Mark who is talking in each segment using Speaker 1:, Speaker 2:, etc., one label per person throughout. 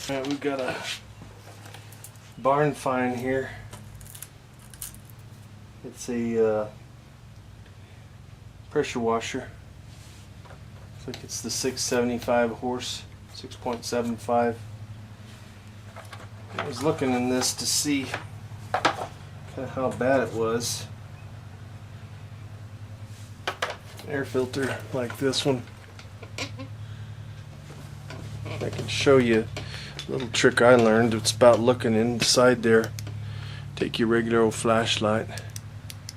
Speaker 1: Alright, we've got a barn find here. It's a pressure washer. Looks like it's the 675 horse, 6.75. I was looking in this to see kind of how bad it was. Air filter like this one. I can show you a little trick I learned. It's about looking inside there. Take your regular old flashlight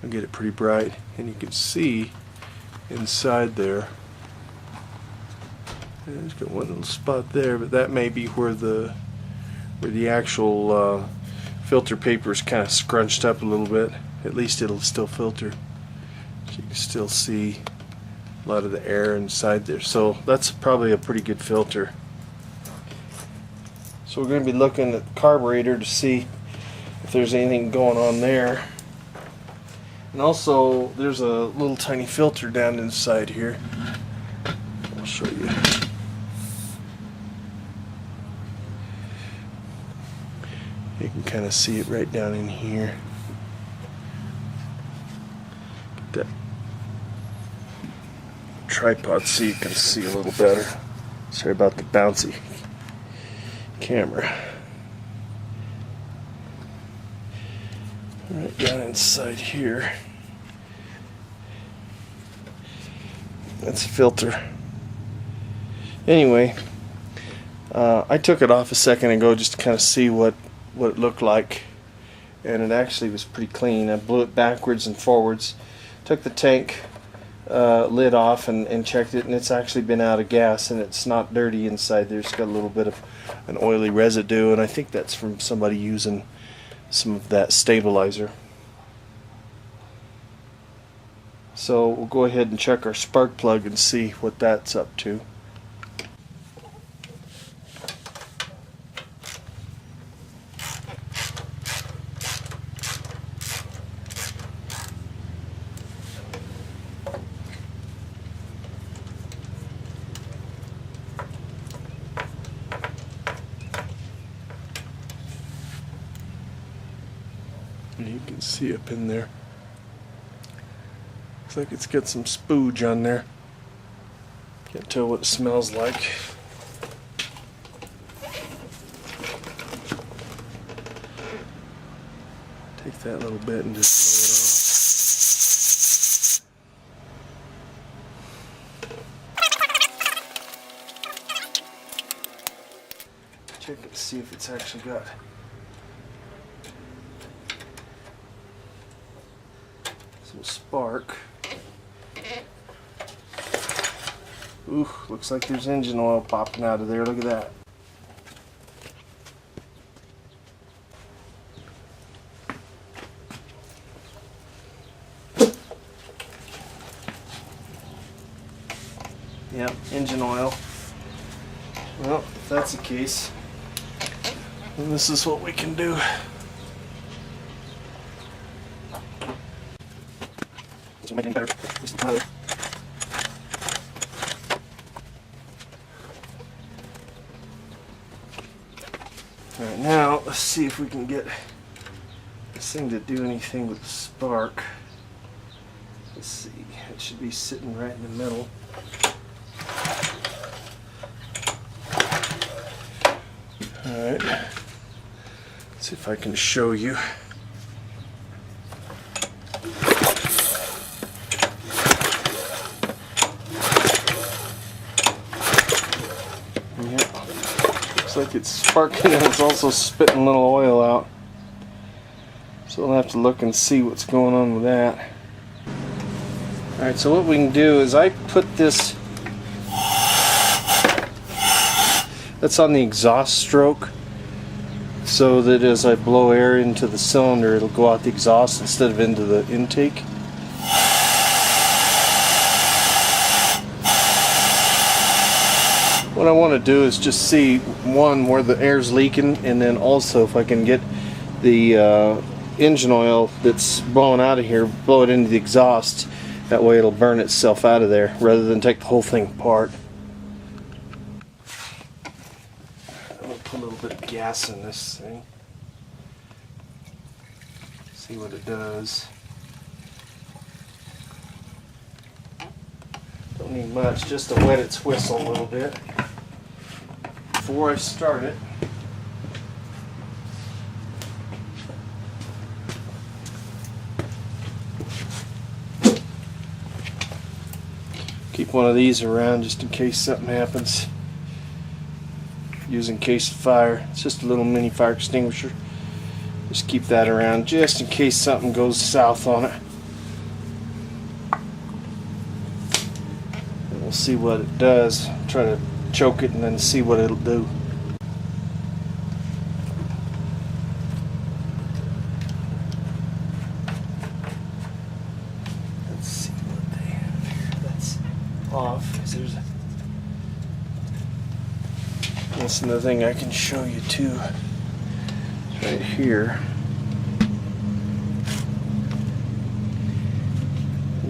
Speaker 1: and get it pretty bright, and you can see inside there. There's got one little spot there, but that may be where the actual filter paper is kind of scrunched up a little bit. At least it'll still filter. So you can still see a lot of the air inside there. So that's probably a pretty good filter. So we're going to be looking at the carburetor to see if there's anything going on there. And also there's a little tiny filter down inside here. I'll show you. You can kind of see it right down in here. Get that tripod so you can see a little better. Sorry about the bouncy camera. Right down inside here. That's a filter. Anyway, I took it off a second ago just to kind of see what it looked like, and it actually was pretty clean. I blew it backwards and forwards, took the tank lid off and checked it, and it's actually been out of gas, and it's not dirty inside there. It's got a little bit of an oily residue, and I think that's from somebody using some of that stabilizer. So we'll go ahead and check our spark plug and see what that's up to. You can see up in there. Looks like it's got some spooge on there. Can't tell what it smells like. Take that little bit and just blow it off. Check it, see if it's actually got some spark. Ooh, looks like there's engine oil popping out of there. Look at that. Yep, engine oil. Well, if that's the case, then this is what we can do. Making better. Alright, now let's see if we can get this thing to do anything with the spark. Let's see, it should be sitting right in the middle. Alright, let's see if I can show you. Looks like it's sparking and it's also spitting a little oil out. So we'll have to look and see what's going on with that. Alright, so what we can do is I put this, that's on the exhaust stroke, so that as I blow air into the cylinder it'll go out the exhaust instead of into the intake. What I want to do is just see, one, where the air's leaking, and then also if I can get the engine oil that's blowing out of here, blow it into the exhaust. That way it'll burn itself out of there rather than take the whole thing apart. I'll put a little bit of gas in this thing. See what it does. Don't need much, just to wet its whistle a little bit before I start it. Keep one of these around just in case something happens. Using case of fire. It's just a little mini fire extinguisher. Just keep that around just in case something goes south on it. And we'll see what it does. Try to choke it and then see what it'll do. Let's see what they have here. That's off. There's a That's another thing I can show you too. It's right here.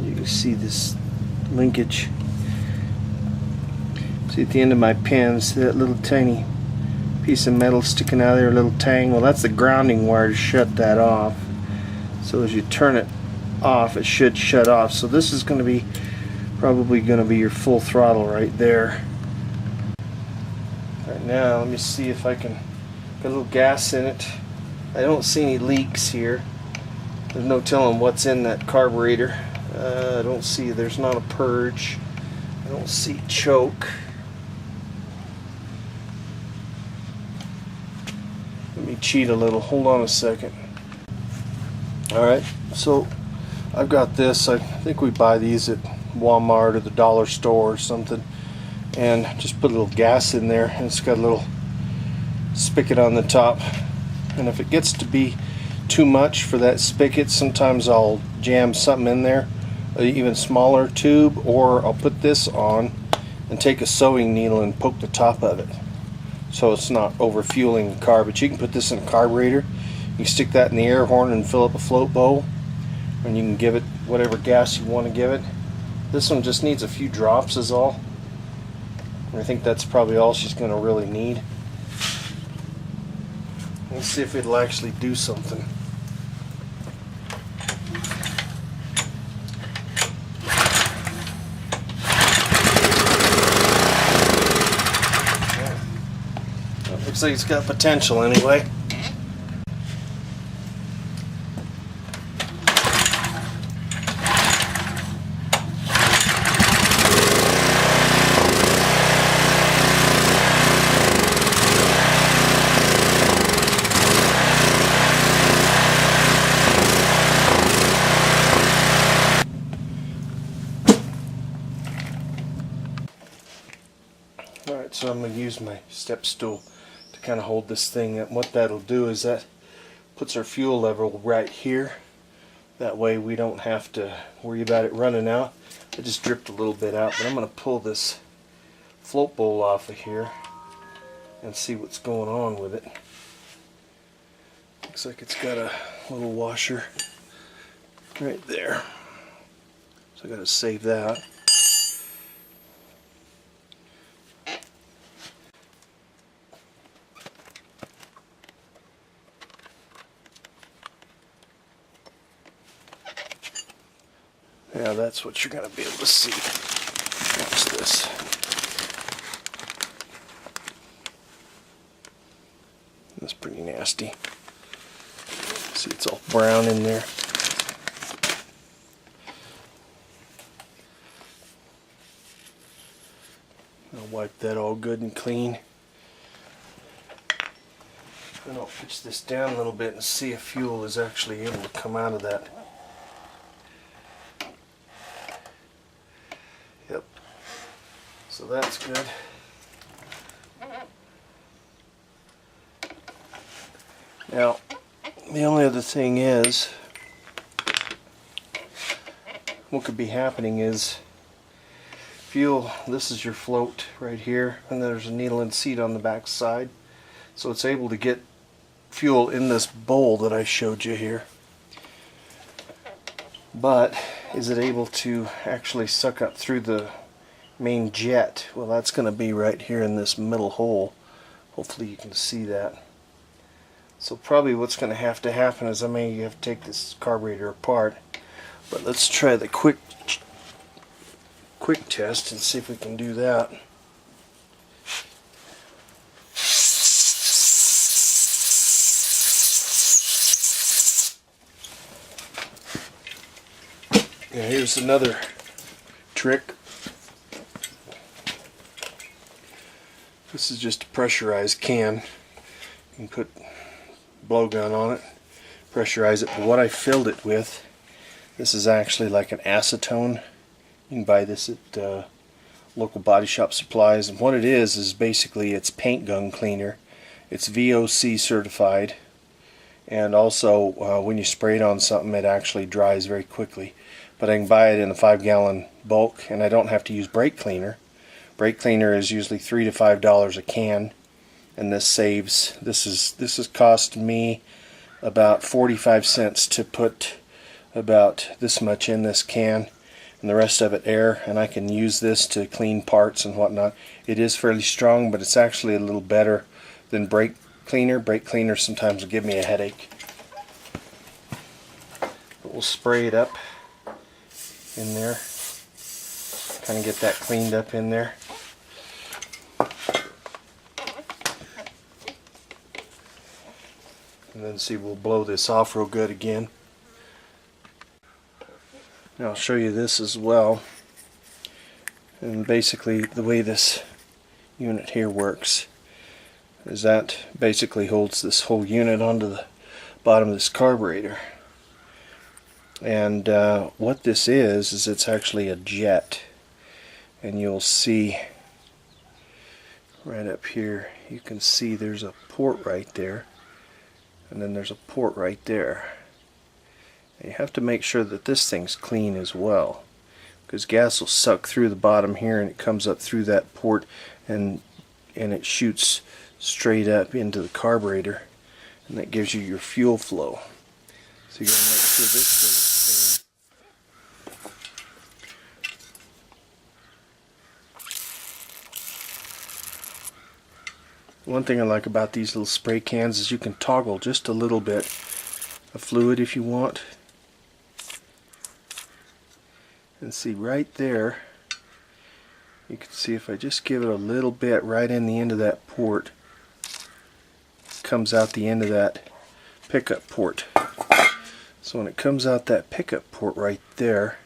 Speaker 1: You can see this linkage. See at the end of my pin, see that little tiny piece of metal sticking out of there, a little tang? Well, that's the grounding wire to shut that off. So as you turn it off, it should shut off. So this is going to be probably going to be your full throttle right there. Right now, let me see if I can get a little gas in it. I don't see any leaks here. There's no telling what's in that carburetor. I don't see, there's not a purge. I don't see choke. Let me cheat a little. Hold on a second. Alright, so I've got this. I think we buy these at Walmart or the dollar store or something. And just put a little gas in there, and it's got a little spigot on the top. And if it gets to be too much for that spigot, sometimes I'll jam something in there, an even smaller tube, or I'll put this on and take a sewing needle and poke the top of it so it's not over fueling the car. But you can put this in a carburetor, you can stick that in the air horn and fill up a float bowl, and you can give it whatever gas you want to give it. This one just needs a few drops is all. I think that's probably all she's going to really need. Let's see if it'll actually do something. Well, looks like it's got potential anyway. Alright, so I'm going to use my step stool to kind of hold this thing up. And what that'll do is that puts our fuel level right here. That way we don't have to worry about it running out. I just dripped a little bit out, but I'm going to pull this float bowl off of here and see what's going on with it. Looks like it's got a little washer right there. So I got to save that. Yeah, that's what you're going to be able to see. Watch this. That's pretty nasty. See, it's all brown in there. I'll wipe that all good and clean. Then I'll pitch this down a little bit and see if fuel is actually able to come out of that. Yep. So that's good. Now, the only other thing is, what could be happening is fuel, this is your float right here, and there's a needle and seat on the back side. So it's able to get fuel in this bowl that I showed you here. But is it able to actually suck up through the main jet? Well, that's going to be right here in this middle hole Hopefully you can see that. So probably what's going to happen is I may have to take this carburetor apart. But let's try the quick test and see if we can do that. Now here's another trick. This is just a pressurized can. You can put blowgun on it, pressurize it. But what I filled it with, this is actually like an acetone. You can buy this at local body shop supplies. And what it is basically it's paint gun cleaner. It's VOC certified. And also when you spray it on something, it actually dries very quickly. But I can buy it in a 5-gallon bulk, and I don't have to use brake cleaner. Brake cleaner is usually $3 to $5 a can, and this has cost me about 45 cents to put about this much in this can, and the rest of it air, and I can use this to clean parts and whatnot. It is fairly strong, but it's actually a little better than brake cleaner. Brake cleaner sometimes will give me a headache. But we'll spray it up in there, kind of get that cleaned up in there. And then see, we'll blow this off real good again. Now I'll show you this as well. And basically the way this unit here works is that basically holds this whole unit onto the bottom of this carburetor. And what this is it's actually a jet, and you'll see right up here, you can see there's a port right there, and then there's a port right there. And you have to make sure that this thing's clean as well, because gas will suck through the bottom here and it comes up through that port, and it shoots straight up into the carburetor, and that gives you your fuel flow. So you got to make sure this thing is clean. One thing I like about these little spray cans is you can toggle just a little bit of fluid if you want. And see right there, you can see if I just give it a little bit right in the end of that port, it comes out the end of that pickup port. So when it comes out that pickup port right there,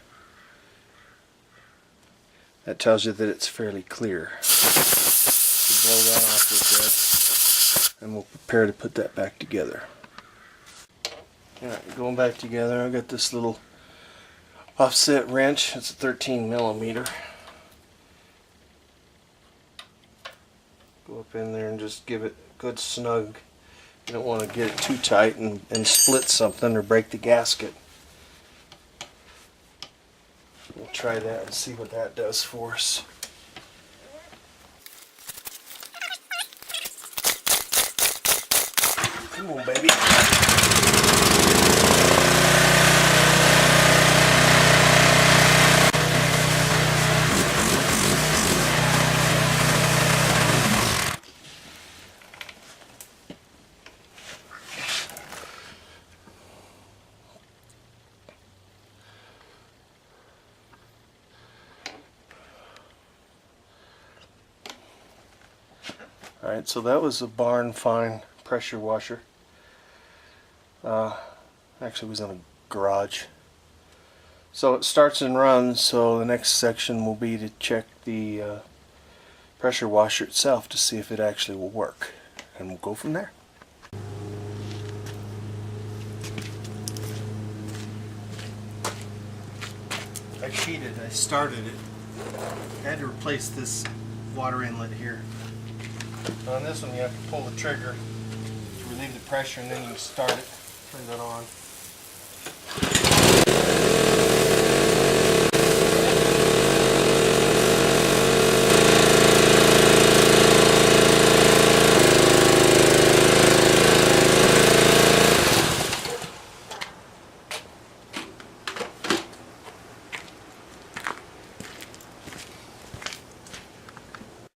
Speaker 1: that tells you that it's fairly clear. So blow that off real good, and we'll prepare to put that back together. Alright, going back together, I've got this little offset wrench. It's a 13mm. Go up in there and just give it a good snug. You don't want to get it too tight and split something or break the gasket. We'll try that and see what that does for us. Come on, baby. Alright, so that was a barn fine pressure washer. Actually it was in a garage. So it starts and runs, so the next section will be to check the pressure washer itself to see if it actually will work. And we'll go from there. I started it. I had to replace this water inlet here. On this one you have to pull the trigger to relieve the pressure, and then you can start it, turn it on.